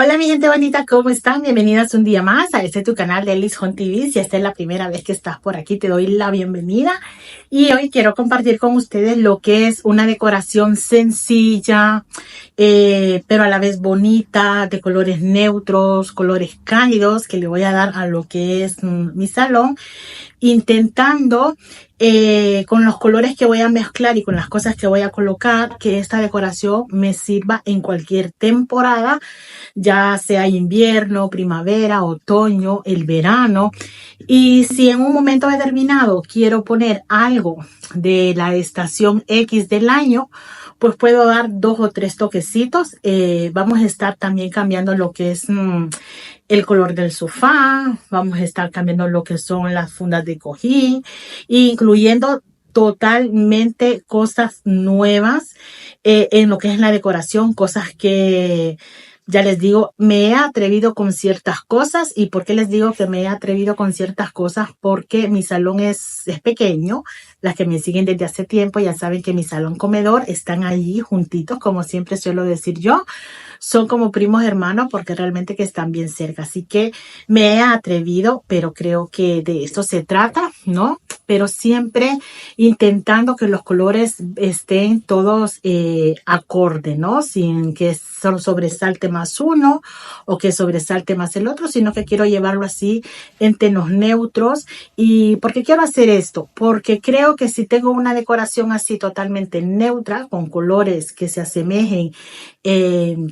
Hola mi gente bonita, ¿cómo están? Bienvenidas un día más a este tu canal de Liz Home TV. Si esta es la primera vez que estás por aquí, te doy la bienvenida. Y hoy quiero compartir con ustedes lo que es una decoración sencilla, pero a la vez bonita, de colores neutros, colores cálidos, que le voy a dar a lo que es mi salón, intentando con los colores que voy a mezclar y con las cosas que voy a colocar, que esta decoración me sirva en cualquier temporada, ya sea invierno, primavera, otoño, el verano. Y si en un momento determinado quiero poner algo de la estación X del año, pues puedo dar 2 o 3 toquecitos. Vamos a estar también cambiando lo que es el color del sofá, vamos a estar cambiando lo que son las fundas de cojín, incluyendo totalmente cosas nuevas en lo que es la decoración, cosas que ya les digo, me he atrevido con ciertas cosas. ¿Y por qué les digo que me he atrevido con ciertas cosas? Porque mi salón es pequeño. Las que me siguen desde hace tiempo ya saben que mi salón comedor están allí juntitos, como siempre suelo decir yo. Son como primos hermanos porque realmente que están bien cerca. Así que me he atrevido, pero creo que de esto se trata, ¿no? Pero siempre intentando que los colores estén todos acorde, ¿no? Sin que sobresalte más uno o que sobresalte más el otro, sino que quiero llevarlo así en tonos neutros. ¿Y por qué quiero hacer esto? Porque creo que si tengo una decoración así totalmente neutra, con colores que se asemejen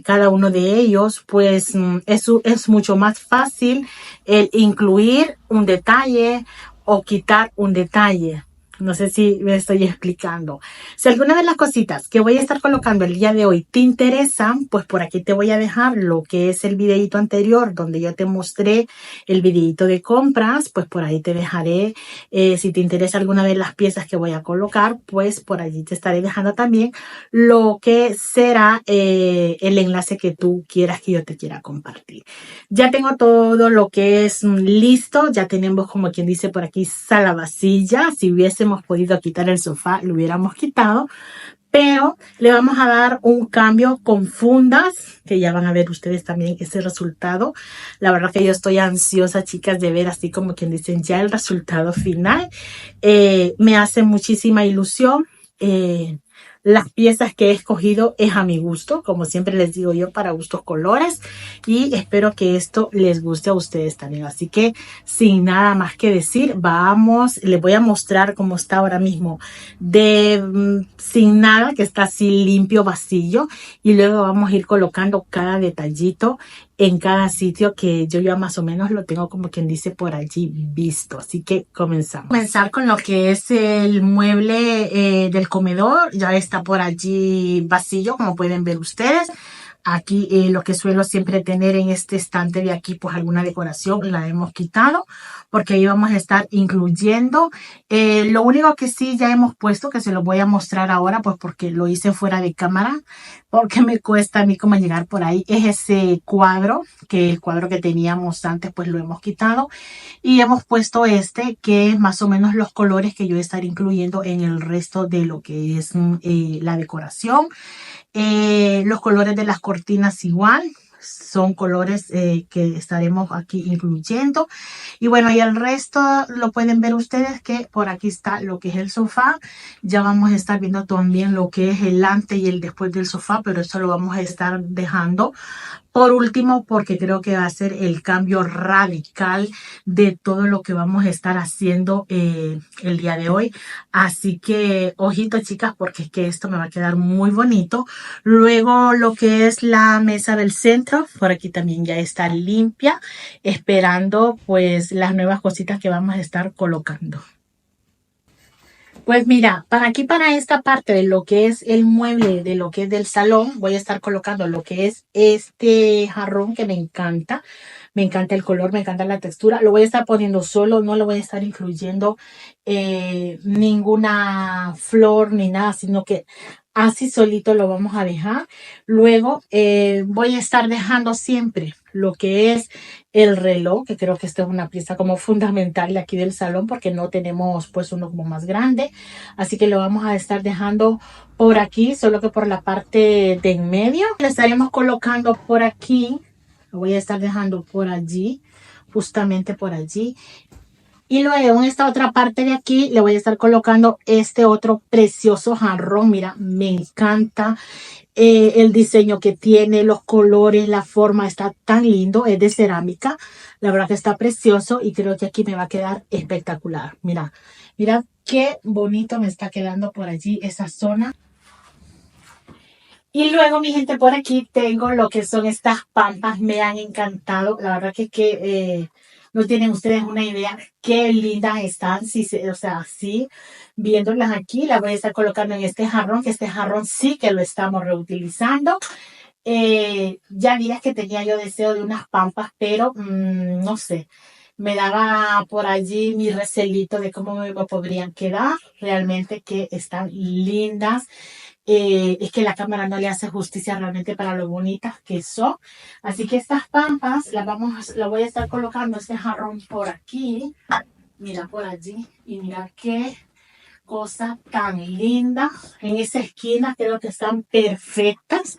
cada uno de ellos, pues es mucho más fácil el incluir un detalle o quitar un detalle. No sé si me estoy explicando. Si alguna de las cositas que voy a estar colocando el día de hoy te interesan, pues por aquí te voy a dejar lo que es el videito anterior donde yo te mostré el videito de compras. Pues por ahí te dejaré, si te interesa alguna de las piezas que voy a colocar, pues por allí te estaré dejando también lo que será el enlace que tú quieras que yo te quiera compartir. Ya tengo todo lo que es listo. Ya tenemos, como quien dice por aquí, sala vacía. Si hubiésemos podido quitar el sofá, lo hubiéramos quitado, pero le vamos a dar un cambio con fundas, que ya van a ver ustedes también ese resultado. La verdad que yo estoy ansiosa, chicas, de ver así como quien dicen ya el resultado final. Me hace muchísima ilusión. Las piezas que he escogido es a mi gusto, como siempre les digo yo, para gustos colores, y espero que esto les guste a ustedes también. Así que sin nada más que decir, les voy a mostrar cómo está ahora mismo sin nada, que está así limpio, vacío, y luego vamos a ir colocando cada detallito en cada sitio que yo ya más o menos lo tengo como quien dice por allí visto. Así que comenzamos. Comenzar con lo que es el mueble del comedor. Ya está por allí vacío, como pueden ver ustedes. Aquí lo que suelo siempre tener en este estante de aquí, pues alguna decoración la hemos quitado porque ahí vamos a estar incluyendo. Lo único que sí ya hemos puesto, que se lo voy a mostrar ahora, pues porque lo hice fuera de cámara, porque me cuesta a mí como llegar por ahí, es ese cuadro, que el cuadro que teníamos antes pues lo hemos quitado y hemos puesto este, que es más o menos los colores que yo estaré incluyendo en el resto de lo que es la decoración. Los colores de las cortinas igual son colores que estaremos aquí incluyendo. Y bueno, y el resto lo pueden ver ustedes, que por aquí está lo que es el sofá. Ya vamos a estar viendo también lo que es el antes y el después del sofá, pero eso lo vamos a estar dejando por último, porque creo que va a ser el cambio radical de todo lo que vamos a estar haciendo el día de hoy. Así que, ojito, chicas, porque es que esto me va a quedar muy bonito. Luego, lo que es la mesa del centro, por aquí también ya está limpia, esperando pues las nuevas cositas que vamos a estar colocando. Pues mira, para esta parte de lo que es el mueble, de lo que es del salón, voy a estar colocando lo que es este jarrón que me encanta. Me encanta el color, me encanta la textura. Lo voy a estar poniendo solo, no lo voy a estar incluyendo ninguna flor ni nada, sino que así solito lo vamos a dejar. Luego voy a estar dejando siempre lo que es el reloj, que creo que esta es una pieza como fundamental de aquí del salón, porque no tenemos pues uno como más grande. Así que lo vamos a estar dejando por aquí, solo que por la parte de en medio. Le estaremos colocando por aquí Lo voy a estar dejando por allí, justamente por allí. Y luego en esta otra parte de aquí le voy a estar colocando este otro precioso jarrón. Mira, me encanta el diseño que tiene, los colores, la forma, está tan lindo. Es de cerámica. La verdad que está precioso y creo que aquí me va a quedar espectacular. Mira, mira qué bonito me está quedando por allí esa zona. Y luego, mi gente, por aquí tengo lo que son estas pampas. Me han encantado. La verdad que no tienen ustedes una idea qué lindas están. Si o sea, así, viéndolas aquí, las voy a estar colocando en este jarrón, que este jarrón sí que lo estamos reutilizando. Ya días que tenía yo deseo de unas pampas, pero no sé. Me daba por allí mi recelito de cómo me podrían quedar. Realmente que están lindas. Es que la cámara no le hace justicia realmente para lo bonitas que son. Así que estas pampas las voy a estar colocando este jarrón por aquí. Mira por allí. Y mira qué cosa tan linda. En esa esquina creo que están perfectas.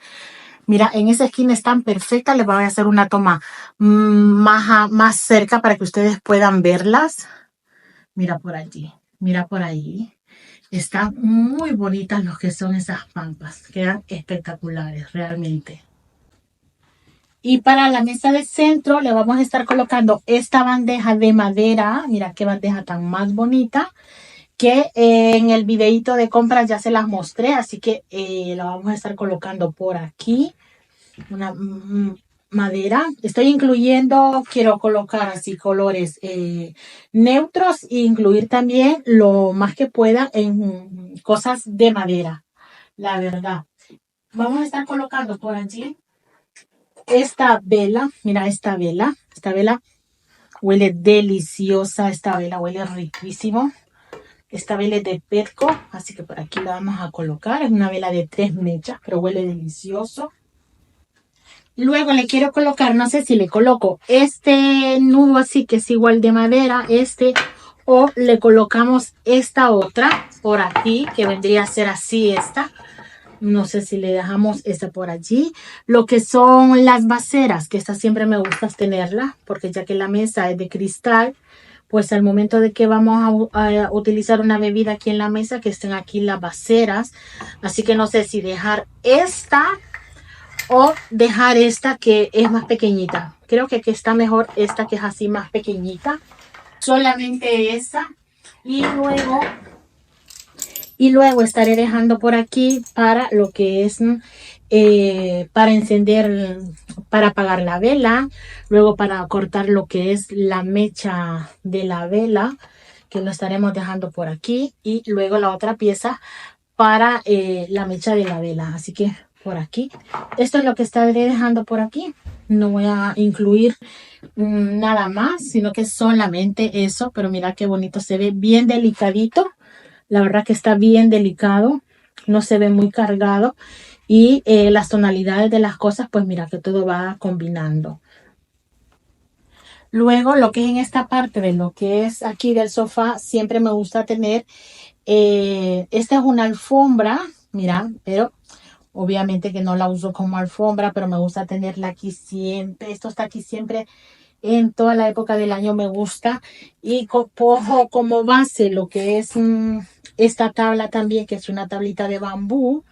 Mira, en esa esquina están perfectas. Les voy a hacer una toma más cerca para que ustedes puedan verlas. Mira por allí. Mira por ahí. Están muy bonitas los que son esas pampas. Quedan espectaculares realmente. Y para la mesa de centro le vamos a estar colocando esta bandeja de madera. Mira qué bandeja tan más bonita. Que en el videito de compras ya se las mostré. Así que la vamos a estar colocando por aquí. Una madera. Estoy incluyendo, quiero colocar así colores neutros e incluir también lo más que pueda en cosas de madera, la verdad. Vamos a estar colocando por allí esta vela. Mira esta vela. Esta vela huele deliciosa. Esta vela huele riquísimo. Esta vela es de Petco, así que por aquí la vamos a colocar. Es una vela de 3 mechas, pero huele delicioso. Luego le quiero colocar, no sé si le coloco este nudo así que es igual de madera, o le colocamos esta otra por aquí, que vendría a ser así esta. No sé si le dejamos esta por allí. Lo que son las baseras, que esta siempre me gusta tenerla, porque ya que la mesa es de cristal, pues al momento de que vamos a utilizar una bebida aquí en la mesa, que estén aquí las baseras. Así que no sé si dejar esta o dejar esta que es más pequeñita. Creo que aquí está mejor esta que es así más pequeñita. Solamente esa. Y luego estaré dejando por aquí para lo que es para encender, para apagar la vela. Luego para cortar lo que es la mecha de la vela, que lo estaremos dejando por aquí. Y luego la otra pieza para la mecha de la vela. Así que por aquí. Esto es lo que estaré dejando por aquí. No voy a incluir nada más, sino que solamente eso. Pero mira qué bonito se ve, bien delicadito. La verdad que está bien delicado. No se ve muy cargado. Y las tonalidades de las cosas, pues mira que todo va combinando. Luego, lo que es en esta parte de lo que es aquí del sofá, siempre me gusta tener, esta es una alfombra, mira, pero obviamente que no la uso como alfombra, pero me gusta tenerla aquí siempre. Esto está aquí siempre en toda la época del año, me gusta. Y cojo como base lo que es esta tabla también, que es una tablita de bambú.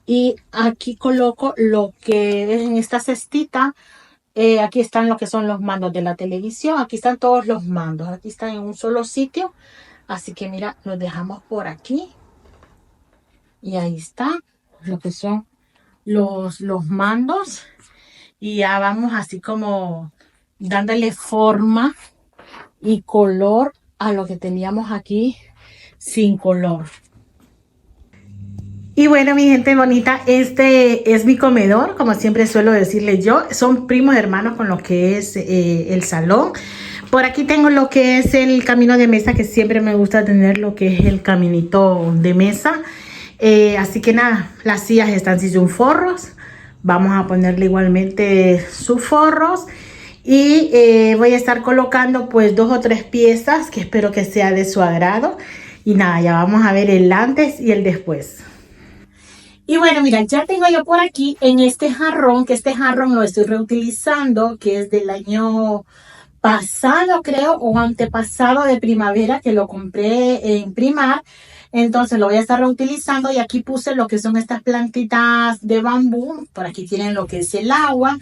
Y aquí coloco lo que es en esta cestita. Aquí están lo que son los mandos de la televisión. Aquí están todos los mandos. Aquí están en un solo sitio. Así que mira, los dejamos por aquí. Y ahí está lo que son los mandos. Y ya vamos así como dándole forma y color a lo que teníamos aquí sin color. Y bueno, mi gente bonita, este es mi comedor, como siempre suelo decirles yo. Son primos hermanos con lo que es el salón. Por aquí tengo lo que es el camino de mesa, que siempre me gusta tener lo que es el caminito de mesa. Así que nada, las sillas están sin forros. Vamos a ponerle igualmente sus forros. Y voy a estar colocando pues 2 o 3 piezas que espero que sea de su agrado. Y nada, ya vamos a ver el antes y el después. Y bueno, mira, ya tengo yo por aquí en este jarrón, que este jarrón lo estoy reutilizando, que es del año pasado, creo, o antepasado de primavera, que lo compré en Primar. Entonces lo voy a estar reutilizando y aquí puse lo que son estas plantitas de bambú. Por aquí tienen lo que es el agua.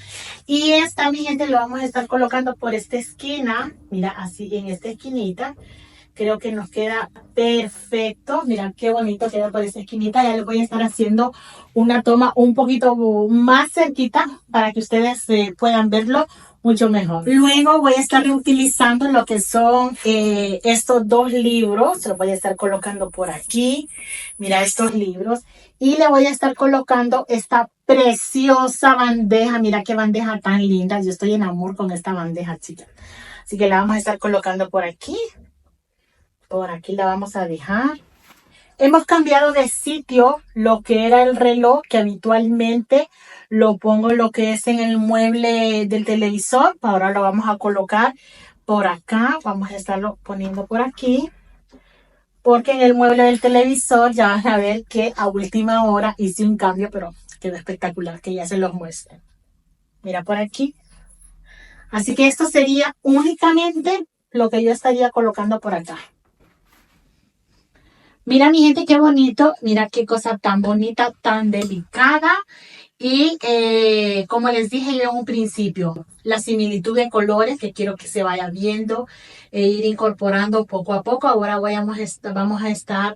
Y esta, mi gente, lo vamos a estar colocando por esta esquina. Mira, así en esta esquinita. Creo que nos queda perfecto. Mira qué bonito queda por esa esquinita. Ya les voy a estar haciendo una toma un poquito más cerquita para que ustedes puedan verlo mucho mejor. Luego voy a estar reutilizando lo que son estos dos libros. Se los voy a estar colocando por aquí. Mira estos libros. Y le voy a estar colocando esta preciosa bandeja. Mira qué bandeja tan linda. Yo estoy en amor con esta bandeja, chicas. Así que la vamos a estar colocando por aquí. Por aquí la vamos a dejar. Hemos cambiado de sitio lo que era el reloj, que habitualmente lo pongo lo que es en el mueble del televisor. Ahora lo vamos a colocar por acá. Vamos a estarlo poniendo por aquí. Porque en el mueble del televisor ya van a ver que a última hora hice un cambio, pero quedó espectacular, que ya se los muestre. Mira por aquí. Así que esto sería únicamente lo que yo estaría colocando por acá. Mira, mi gente, qué bonito. Mira qué cosa tan bonita, tan delicada. Y como les dije yo en un principio, la similitud de colores que quiero que se vaya viendo e ir incorporando poco a poco. Ahora vamos a estar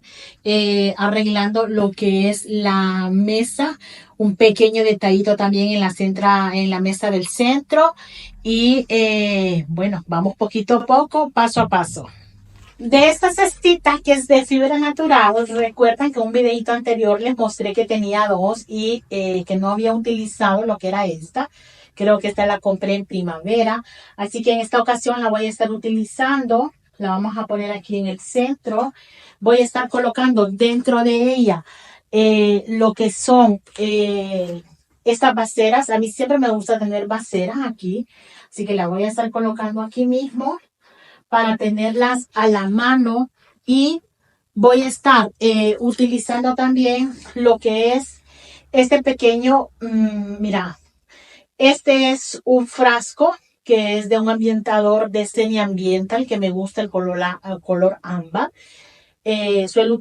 arreglando lo que es la mesa. Un pequeño detallito también en la mesa del centro. Y bueno, vamos poquito a poco, paso a paso. De esta cestita que es de fibra natural, recuerdan que un videito anterior les mostré que tenía dos y que no había utilizado lo que era esta. Creo que esta la compré en primavera, así que en esta ocasión la voy a estar utilizando. La vamos a poner aquí en el centro. Voy a estar colocando dentro de ella lo que son estas baseras. A mí siempre me gusta tener baseras aquí, así que la voy a estar colocando aquí mismo para tenerlas a la mano y voy a estar utilizando también lo que es este pequeño, mira, este es un frasco que es de un ambientador de Semi-Ambiental que me gusta el color ámbar. Suelo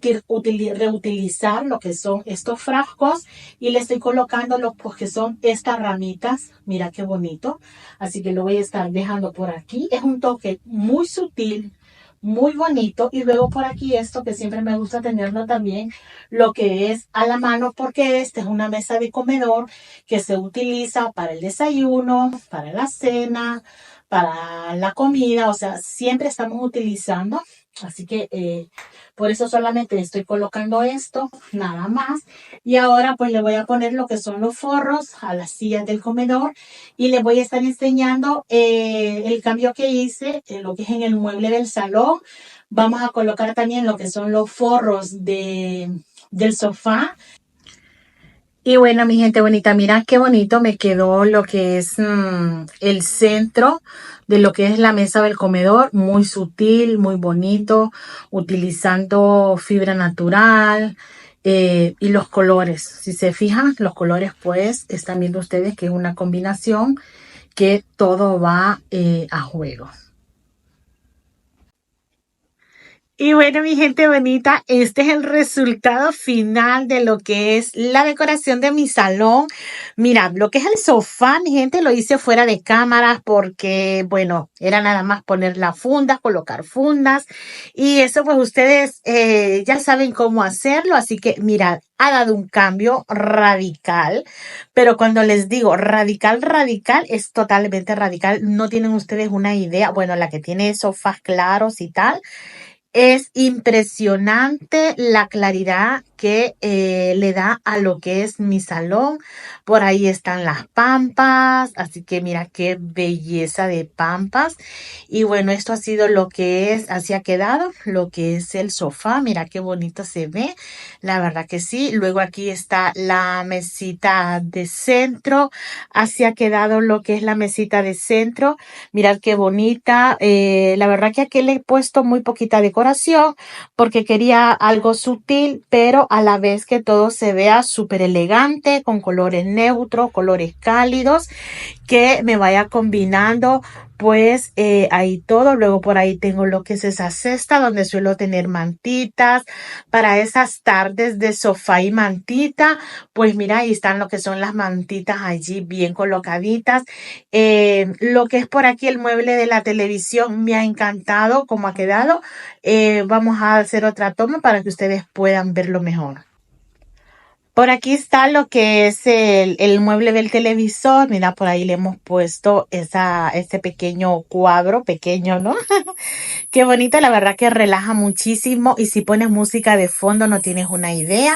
reutilizar lo que son estos frascos y le estoy colocando lo que son estas ramitas. Mira qué bonito. Así que lo voy a estar dejando por aquí. Es un toque muy sutil, muy bonito. Y luego por aquí esto que siempre me gusta tenerlo también, lo que es a la mano, porque esta es una mesa de comedor que se utiliza para el desayuno, para la cena, para la comida. O sea, siempre estamos utilizando. Así que por eso solamente estoy colocando esto, nada más. Y ahora pues le voy a poner lo que son los forros a las sillas del comedor. Y les voy a estar enseñando el cambio que hice, lo que es en el mueble del salón. Vamos a colocar también lo que son los forros del sofá. Y bueno, mi gente bonita, mira qué bonito me quedó lo que es el centro de lo que es la mesa del comedor. Muy sutil, muy bonito, utilizando fibra natural y los colores. Si se fijan, los colores pues están viendo ustedes que es una combinación que todo va a juego. Y bueno, mi gente bonita, este es el resultado final de lo que es la decoración de mi salón. Mira, lo que es el sofá, mi gente, lo hice fuera de cámaras porque, bueno, era nada más poner las fundas, colocar fundas. Y eso, pues, ustedes ya saben cómo hacerlo. Así que, mira, ha dado un cambio radical. Pero cuando les digo radical, radical, es totalmente radical. No tienen ustedes una idea. Bueno, la que tiene sofás claros y tal. Es impresionante la claridad que le da a lo que es mi salón. Por ahí están las pampas, así que mira qué belleza de pampas. Y bueno, esto ha sido lo que es, así ha quedado, lo que es el sofá. Mira qué bonito se ve, la verdad que sí. Luego aquí está la mesita de centro, así ha quedado lo que es la mesita de centro. Mirad qué bonita. La verdad que aquí le he puesto muy poquita decoración porque quería algo sutil, pero a la vez que todo se vea súper elegante, con colores neutros, colores cálidos, que me vaya combinando pues ahí todo. Luego por ahí tengo lo que es esa cesta donde suelo tener mantitas para esas tardes de sofá y mantita. Pues mira, ahí están lo que son las mantitas allí bien colocaditas. Lo que es por aquí el mueble de la televisión me ha encantado cómo ha quedado. Vamos a hacer otra toma para que ustedes puedan verlo mejor. Por aquí está lo que es el mueble del televisor. Mira, por ahí le hemos puesto ese pequeño cuadro, pequeño, ¿no? Qué bonito, la verdad que relaja muchísimo. Y si pones música de fondo no tienes una idea.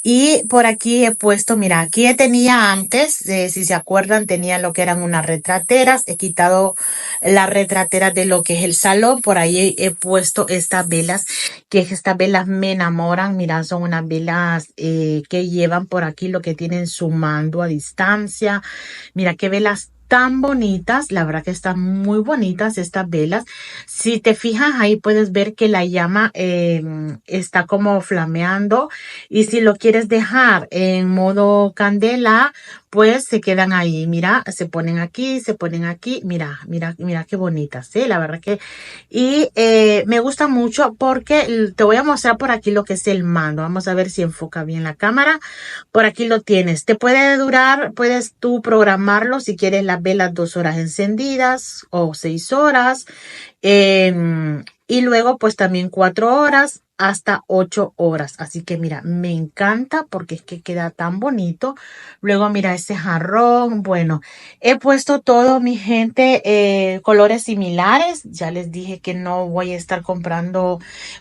Y por aquí he puesto, mira, aquí tenía antes, si se acuerdan, tenía lo que eran unas retrateras. He quitado las retrateras de lo que es el salón. Por ahí he puesto estas velas, que estas velas me enamoran. Mira, son unas velas que llevan por aquí lo que tienen su mando a distancia. Mira qué velas tan bonitas, la verdad que están muy bonitas estas velas. Si te fijas ahí puedes ver que la llama está como flameando, y si lo quieres dejar en modo candela pues se quedan ahí. Mira, se ponen aquí, se ponen aquí. Mira, mira, mira qué bonitas, ¿sí? La verdad que y me gusta mucho porque te voy a mostrar por aquí lo que es el mando. Vamos a ver si enfoca bien la cámara. Por aquí lo tienes. Te puede durar, puedes tú programarlo si quieres las velas 2 horas encendidas o 6 horas. Y luego pues también 4 horas hasta 8 horas. Así que mira, me encanta porque es que queda tan bonito. Luego mira ese jarrón. Bueno, he puesto todo, mi gente, colores similares. Ya les dije que no voy a estar comprando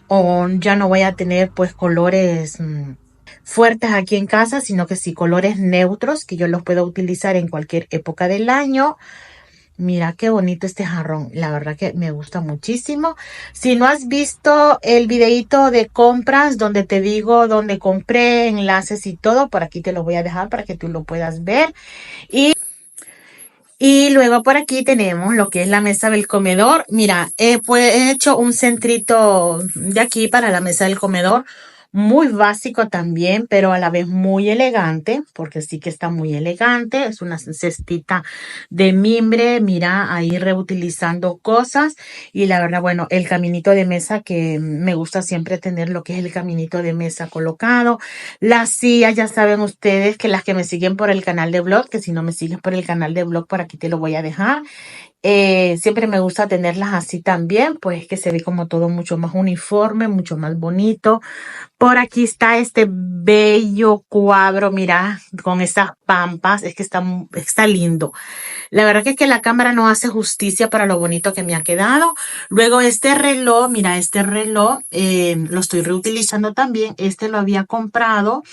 o ya no voy a tener pues colores fuertes aquí en casa, sino que sí colores neutros que yo los puedo utilizar en cualquier época del año. Mira qué bonito este jarrón, la verdad que me gusta muchísimo. Si no has visto el videito de compras donde te digo dónde compré, enlaces y todo, por aquí te lo voy a dejar para que tú lo puedas ver. Y luego por aquí tenemos lo que es la mesa del comedor. Mira, pues he hecho un centrito de aquí para la mesa del comedor. Muy básico también, pero a la vez muy elegante, porque sí que está muy elegante. Es una cestita de mimbre, mira, ahí reutilizando cosas. Y la verdad, bueno, el caminito de mesa, que me gusta siempre tener lo que es el caminito de mesa colocado. Las sillas, ya saben ustedes que las que me siguen por el canal de blog, que si no me sigues por el canal de blog, por aquí te lo voy a dejar. Siempre me gusta tenerlas así también, pues que se ve como todo mucho más uniforme, mucho más bonito. Por aquí está este bello cuadro, mira, con esas pampas, es que está lindo. La verdad que es que la cámara no hace justicia para lo bonito que me ha quedado. Luego este reloj, mira, este reloj lo estoy reutilizando también. Este lo había comprado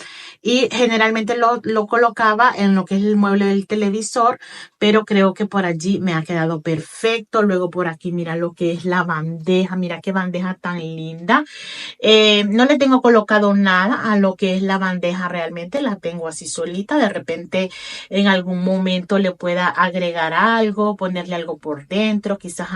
y generalmente lo colocaba en lo que es el mueble del televisor, pero creo que por allí me ha quedado perfecto. Luego por aquí mira lo que es la bandeja, mira qué bandeja tan linda. No le tengo colocado nada a lo que es la bandeja, realmente la tengo así solita. De repente en algún momento le pueda agregar algo, ponerle algo por dentro, quizás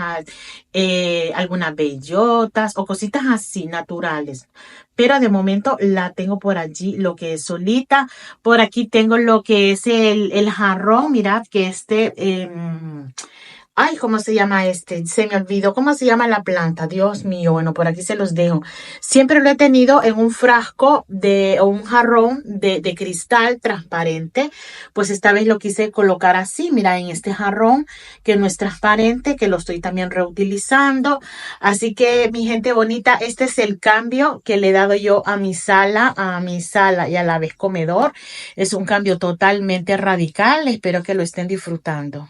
algunas bellotas o cositas así naturales. Pero de momento la tengo por allí lo que es solita. Por aquí tengo lo que es el jarrón, mirad que ay, ¿cómo se llama este? Se me olvidó cómo se llama la planta. Dios mío, bueno, por aquí se los dejo. Siempre lo he tenido en un frasco o un jarrón de cristal transparente. Pues esta vez lo quise colocar así, mira, en este jarrón que no es transparente, que lo estoy también reutilizando. Así que, mi gente bonita, este es el cambio que le he dado yo a mi sala y a la vez comedor. Es un cambio totalmente radical. Espero que lo estén disfrutando.